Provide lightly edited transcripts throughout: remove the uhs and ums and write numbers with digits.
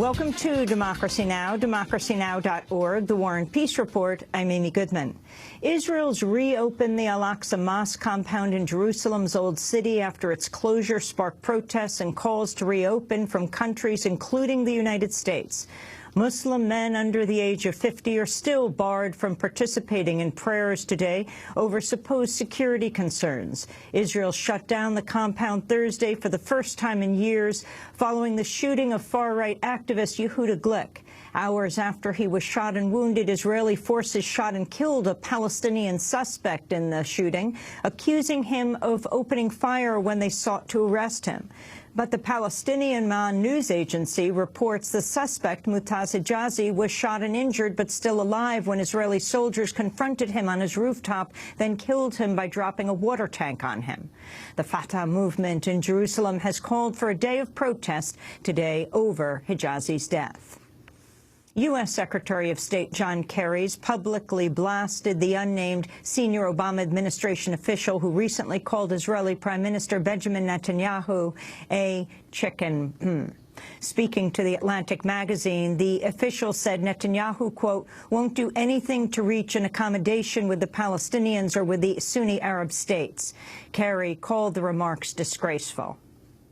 Welcome to Democracy Now!, democracynow.org, The War and Peace Report. I'm Amy Goodman. Israel's reopened the Aqsa Mosque compound in Jerusalem's Old City after its closure sparked protests and calls to reopen from countries including the United States. Muslim men under the age of 50 are still barred from participating in prayers today over supposed security concerns. Israel shut down the compound Thursday for the first time in years following the shooting of far-right activist Yehuda Glick. Hours after he was shot and wounded, Israeli forces shot and killed a Palestinian suspect in the shooting, accusing him of opening fire when they sought to arrest him. But the Palestinian Maine news agency reports the suspect, Mutaz Hijazi, was shot and injured but still alive when Israeli soldiers confronted him on his rooftop, then killed him by dropping a water tank on him. The Fatah movement in Jerusalem has called for a day of protest today over Hijazi's death. U.S. Secretary of State John Kerry's publicly blasted the unnamed senior Obama administration official who recently called Israeli Prime Minister Benjamin Netanyahu a chicken. Speaking to The Atlantic magazine, the official said Netanyahu, quote, won't do anything to reach an accommodation with the Palestinians or with the Sunni Arab states. Kerry called the remarks disgraceful.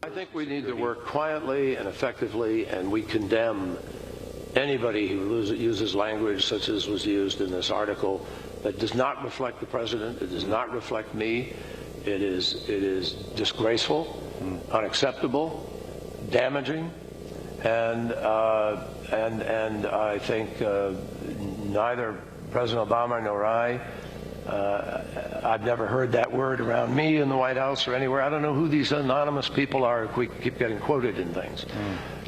I think we need to work quietly and effectively, and we condemn anybody who uses language such as was used in this article that does not reflect the president, it does not reflect me. It is disgraceful, unacceptable, damaging, and I think neither President Obama nor I've never heard that word around me in the White House or anywhere. I don't know who these anonymous people are if we keep getting quoted in things.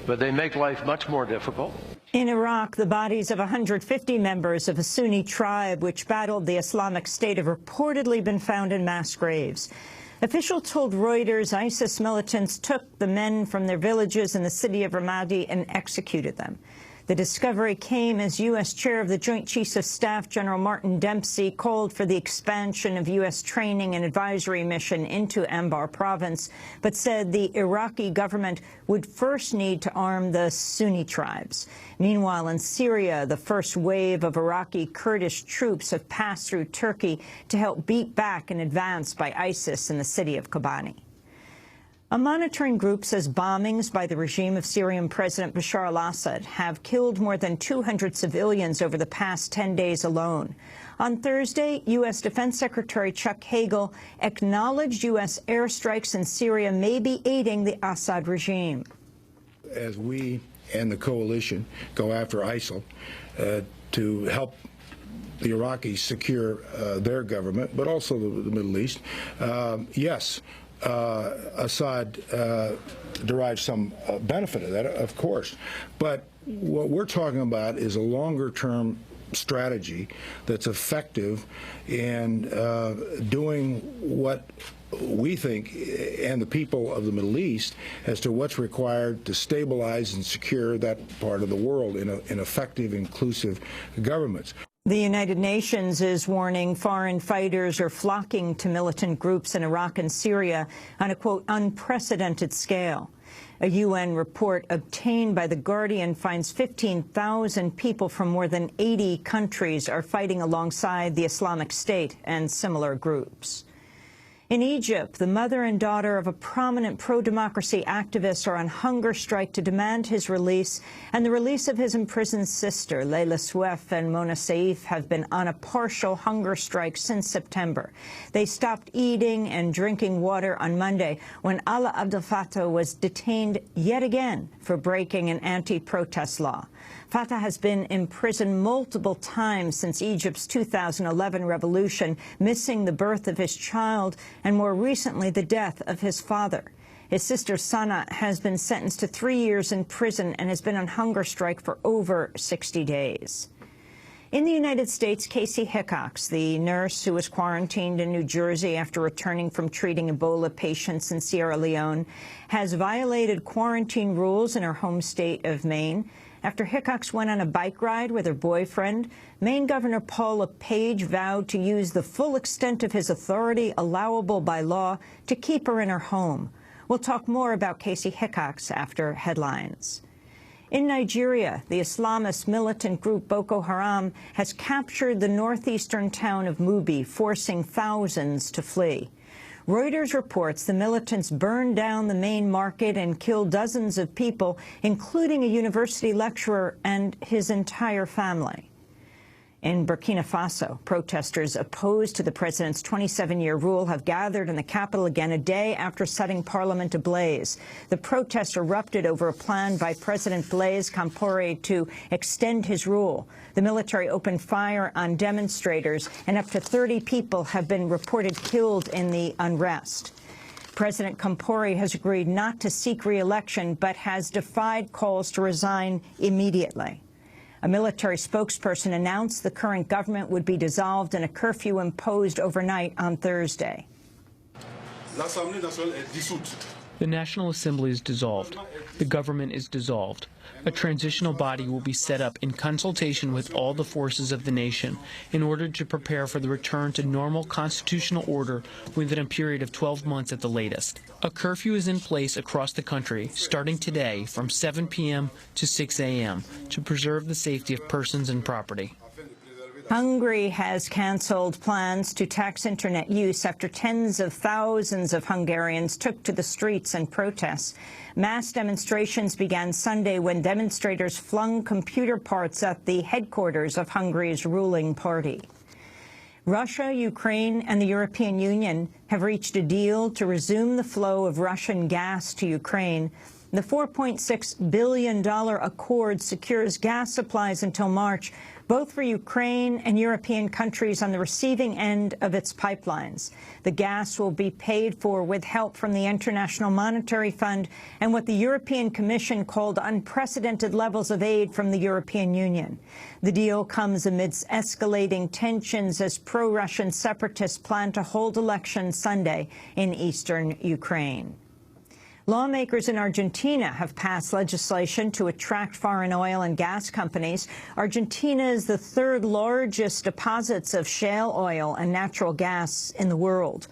But they make life much more difficult. In Iraq, the bodies of 150 members of a Sunni tribe which battled the Islamic State have reportedly been found in mass graves. Officials told Reuters ISIS militants took the men from their villages in the city of Ramadi and executed them. The discovery came as U.S. Chair of the Joint Chiefs of Staff General Martin Dempsey called for the expansion of U.S. training and advisory mission into Anbar province, but said the Iraqi government would first need to arm the Sunni tribes. Meanwhile, in Syria, the first wave of Iraqi Kurdish troops have passed through Turkey to help beat back an advance by ISIS in the city of Kobani. A monitoring group says bombings by the regime of Syrian President Bashar al-Assad have killed more than 200 civilians over the past 10 days alone. On Thursday, U.S. Defense Secretary Chuck Hagel acknowledged U.S. airstrikes in Syria may be aiding the Assad regime. As we and the coalition go after ISIL to help the Iraqis secure their government, but also the Middle East, yes, Assad derives some benefit of that, of course. But what we're talking about is a longer-term strategy that's effective in doing what we think, and the people of the Middle East, as to what's required to stabilize and secure that part of the world in effective, inclusive governments. The United Nations is warning foreign fighters are flocking to militant groups in Iraq and Syria on a, quote, unprecedented scale. A UN report obtained by The Guardian finds 15,000 people from more than 80 countries are fighting alongside the Islamic State and similar groups. In Egypt, the mother and daughter of a prominent pro-democracy activist are on hunger strike to demand his release, and the release of his imprisoned sister. Leila Souef and Mona Saif have been on a partial hunger strike since September. They stopped eating and drinking water on Monday when Alaa Abdel Fattah was detained yet again for breaking an anti-protest law. Fattah has been imprisoned multiple times since Egypt's 2011 revolution, missing the birth of his child and more recently the death of his father. His sister Sana has been sentenced to 3 years in prison and has been on hunger strike for over 60 days. In the United States, Casey Hickox, the nurse who was quarantined in New Jersey after returning from treating Ebola patients in Sierra Leone, has violated quarantine rules in her home state of Maine. After Hickox went on a bike ride with her boyfriend, Maine Governor Paul LePage vowed to use the full extent of his authority allowable by law to keep her in her home. We'll talk more about Casey Hickox after headlines. In Nigeria, the Islamist militant group Boko Haram has captured the northeastern town of Mubi, forcing thousands to flee. Reuters reports the militants burned down the main market and killed dozens of people, including a university lecturer and his entire family. In Burkina Faso, protesters opposed to the president's 27-year rule have gathered in the capital again a day after setting parliament ablaze. The protests erupted over a plan by President Blaise Compaoré to extend his rule. The military opened fire on demonstrators, and up to 30 people have been reported killed in the unrest. President Compaoré has agreed not to seek re-election, but has defied calls to resign immediately. A military spokesperson announced the current government would be dissolved and a curfew imposed overnight on Thursday. The National Assembly is dissolved. The government is dissolved. A transitional body will be set up in consultation with all the forces of the nation in order to prepare for the return to normal constitutional order within a period of 12 months at the latest. A curfew is in place across the country starting today from 7 p.m. to 6 a.m. to preserve the safety of persons and property. Hungary has canceled plans to tax Internet use after tens of thousands of Hungarians took to the streets in protests. Mass demonstrations began Sunday when demonstrators flung computer parts at the headquarters of Hungary's ruling party. Russia, Ukraine, and the European Union have reached a deal to resume the flow of Russian gas to Ukraine. The $4.6 billion accord secures gas supplies until March, both for Ukraine and European countries on the receiving end of its pipelines. The gas will be paid for with help from the International Monetary Fund and what the European Commission called unprecedented levels of aid from the European Union. The deal comes amidst escalating tensions as pro-Russian separatists plan to hold elections Sunday in eastern Ukraine. Lawmakers in Argentina have passed legislation to attract foreign oil and gas companies. Argentina is the third largest deposits of shale oil and natural gas in the world.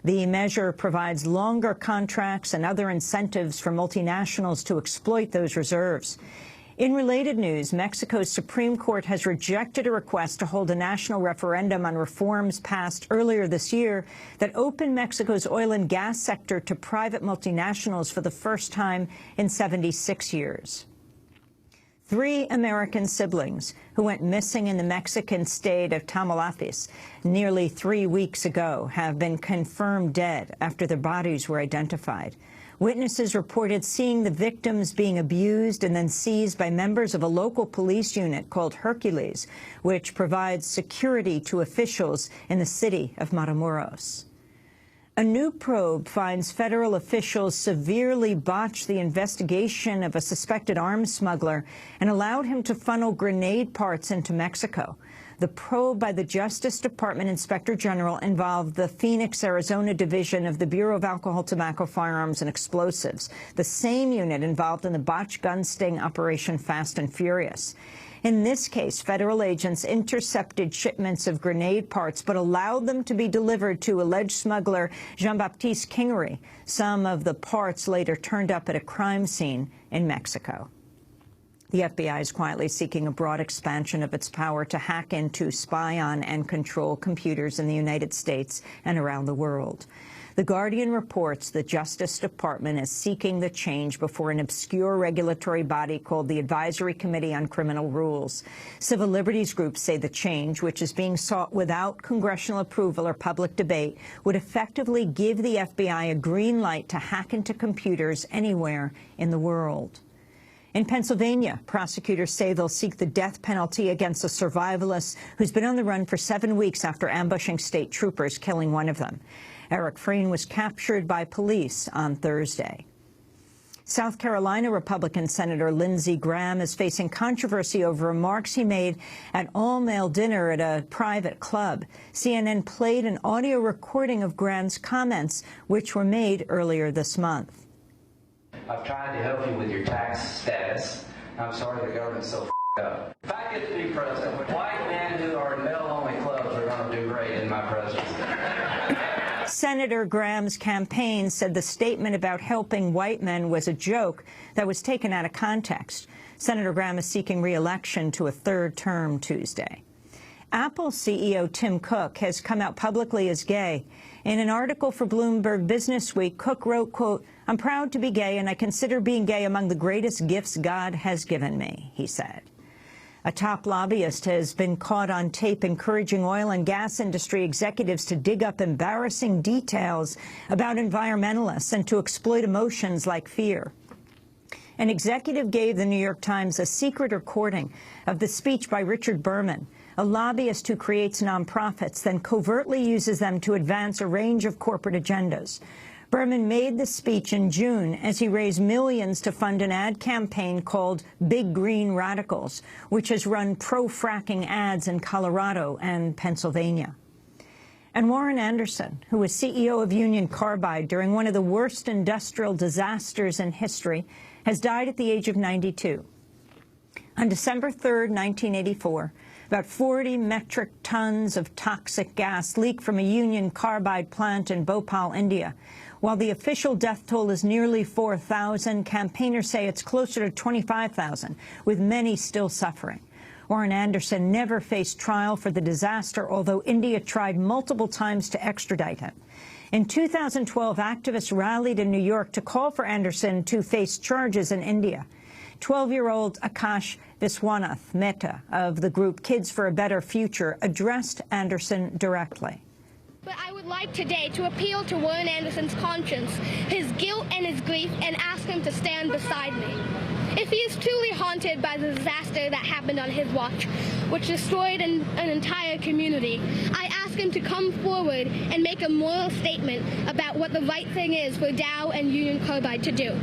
The measure provides longer contracts and other incentives for multinationals to exploit those reserves. In related news, Mexico's Supreme Court has rejected a request to hold a national referendum on reforms passed earlier this year that open Mexico's oil and gas sector to private multinationals for the first time in 76 years. 3 American siblings who went missing in the Mexican state of Tamaulipas nearly 3 weeks ago have been confirmed dead after their bodies were identified. Witnesses reported seeing the victims being abused and then seized by members of a local police unit called Hercules, which provides security to officials in the city of Matamoros. A new probe finds federal officials severely botched the investigation of a suspected arms smuggler and allowed him to funnel grenade parts into Mexico. The probe by the Justice Department Inspector General involved the Phoenix, Arizona division of the Bureau of Alcohol, Tobacco, Firearms, and Explosives, the same unit involved in the botched gun sting Operation Fast and Furious. In this case, federal agents intercepted shipments of grenade parts but allowed them to be delivered to alleged smuggler Jean-Baptiste Kingery. Some of the parts later turned up at a crime scene in Mexico. The FBI is quietly seeking a broad expansion of its power to hack into, spy on, and control computers in the United States and around the world. The Guardian reports the Justice Department is seeking the change before an obscure regulatory body called the Advisory Committee on Criminal Rules. Civil liberties groups say the change, which is being sought without congressional approval or public debate, would effectively give the FBI a green light to hack into computers anywhere in the world. In Pennsylvania, prosecutors say they'll seek the death penalty against a survivalist who's been on the run for 7 weeks after ambushing state troopers, killing one of them. Eric Freen was captured by police on Thursday. South Carolina Republican Senator Lindsey Graham is facing controversy over remarks he made at all-male dinner at a private club. CNN played an audio recording of Graham's comments, which were made earlier this month. I've tried to help you with your tax status. I'm sorry the government's so up. If I get to be president, white men who are in male-only clubs are going to do great in my presence. Senator Graham's campaign said the statement about helping white men was a joke that was taken out of context. Senator Graham is seeking re-election to a third term Tuesday. Apple CEO Tim Cook has come out publicly as gay. In an article for Bloomberg Businessweek, Cook wrote, quote, "I'm proud to be gay, and I consider being gay among the greatest gifts God has given me," he said. A top lobbyist has been caught on tape encouraging oil and gas industry executives to dig up embarrassing details about environmentalists and to exploit emotions like fear. An executive gave the New York Times a secret recording of the speech by Richard Berman, a lobbyist who creates nonprofits, then covertly uses them to advance a range of corporate agendas. Berman made the speech in June as he raised millions to fund an ad campaign called Big Green Radicals, which has run pro-fracking ads in Colorado and Pennsylvania. And Warren Anderson, who was CEO of Union Carbide during one of the worst industrial disasters in history, has died at the age of 92. On December 3rd, 1984, about 40 metric tons of toxic gas leaked from a Union Carbide plant in Bhopal, India. While the official death toll is nearly 4,000, campaigners say it's closer to 25,000, with many still suffering. Warren Anderson never faced trial for the disaster, although India tried multiple times to extradite him. In 2012, activists rallied in New York to call for Anderson to face charges in India. 12-year-old Akash Viswanath Mehta of the group Kids for a Better Future addressed Anderson directly. But I would like today to appeal to Warren Anderson's conscience, his guilt and his grief, and ask him to stand beside me. If he is truly haunted by the disaster that happened on his watch, which destroyed an entire community, I ask him to come forward and make a moral statement about what the right thing is for Dow and Union Carbide to do.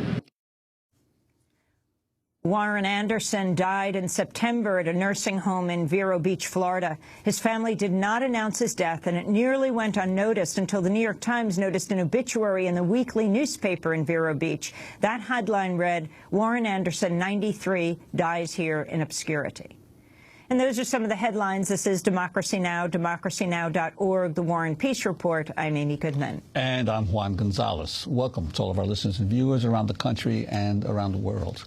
Warren Anderson died in September at a nursing home in Vero Beach, Florida. His family did not announce his death, and it nearly went unnoticed until the New York Times noticed an obituary in the weekly newspaper in Vero Beach. That headline read, "Warren Anderson, 93, dies here in obscurity." And those are some of the headlines. This is Democracy Now!, democracynow.org, The War and Peace Report. I'm Amy Goodman. And I'm Juan Gonzalez. Welcome to all of our listeners and viewers around the country and around the world.